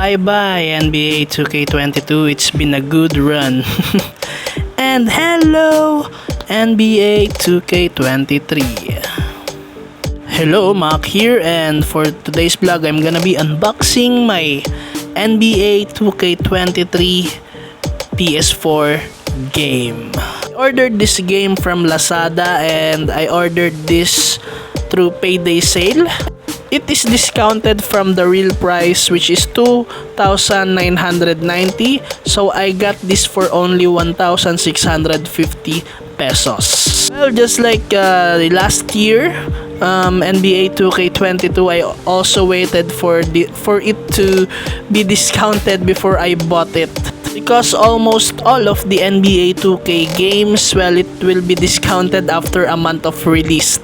Bye-bye NBA 2K22, it's been a good run. And hello NBA 2K23. Hello, Mac here, and for today's vlog I'm gonna be unboxing my NBA 2K23 PS4 game. I ordered this game from Lazada and I ordered this through payday sale. It is discounted from the real price, which is 2,990, so I got this for only 1,650 pesos. Well, just like last year, NBA 2K22, I also waited for it to be discounted before I bought it. Because almost all of the NBA 2K games, well, it will be discounted after a month of release.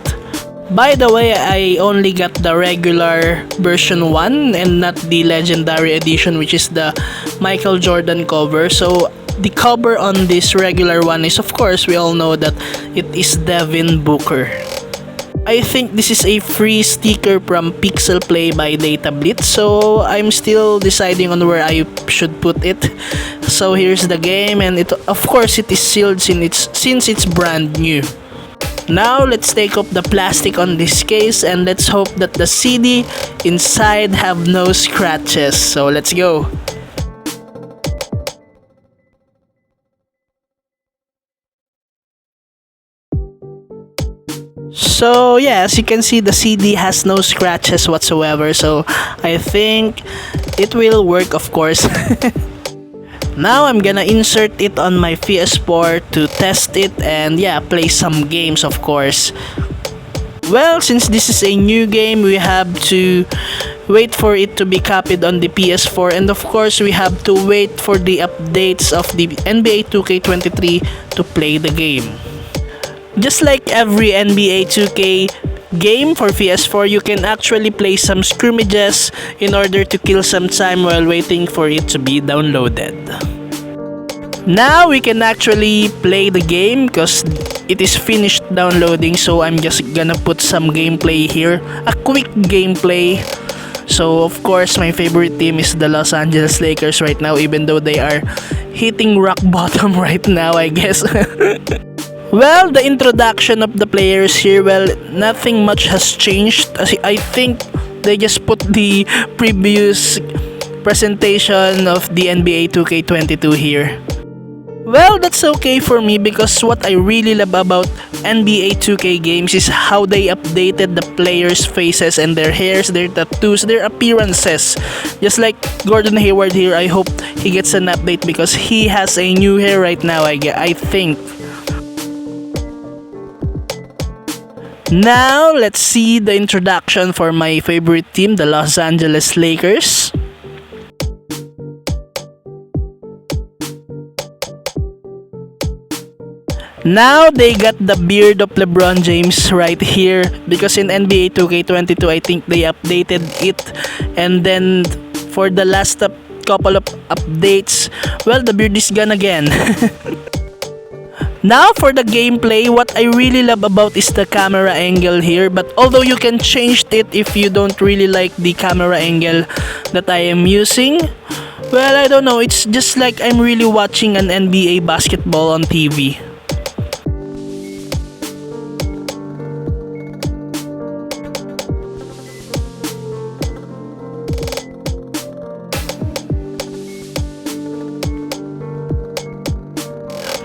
By the way, I only got the regular version 1 and not the legendary edition, which is the Michael Jordan cover. So the cover on this regular one is, of course, we all know that it is Devin Booker. I think this is a free sticker from Pixel Play by Data Blitz, so I'm still deciding on where I should put it. So here's the game, and of course it is sealed since it's brand new. Now let's take off the plastic on this case and let's hope that the CD inside have no scratches. So let's go. So yeah, as you can see, the CD has no scratches whatsoever, so I think it will work, of course. Now I'm gonna insert it on my PS4 to test it and yeah, play some games, of course. Well, since this is a new game, we have to wait for it to be copied on the PS4, and of course we have to wait for the updates of the NBA 2K23 to play the game. Just like every NBA 2K game for PS4, you can actually play some scrimmages in order to kill some time while waiting for it to be downloaded. Now we can actually play the game because it is finished downloading, so I'm just gonna put some gameplay here, a quick gameplay. So of course my favorite team is the Los Angeles Lakers right now, even though they are hitting rock bottom right now, I guess. Well, the introduction of the players here, well, nothing much has changed. I think they just put the previous presentation of the NBA 2K22 here. Well, that's okay for me because what I really love about NBA 2K games is how they updated the players' faces and their hairs, their tattoos, their appearances. Just like Gordon Hayward here, I hope he gets an update because he has a new hair right now, I think. Now, let's see the introduction for my favorite team, the Los Angeles Lakers. Now, they got the beard of LeBron James right here because in NBA 2K22, I think they updated it. And then, for the last couple of updates, well, the beard is gone again. Now for the gameplay, what I really love about is the camera angle here, but although you can change it if you don't really like the camera angle that I am using, well, I don't know, it's just like I'm really watching an NBA basketball on TV.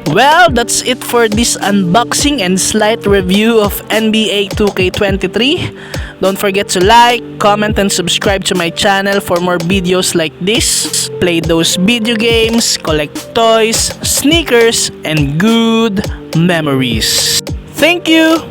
Well, that's it for this unboxing and slight review of NBA 2K23. Don't forget to like, comment, and subscribe to my channel for more videos like this. Play those video games, collect toys, sneakers, and good memories. Thank you!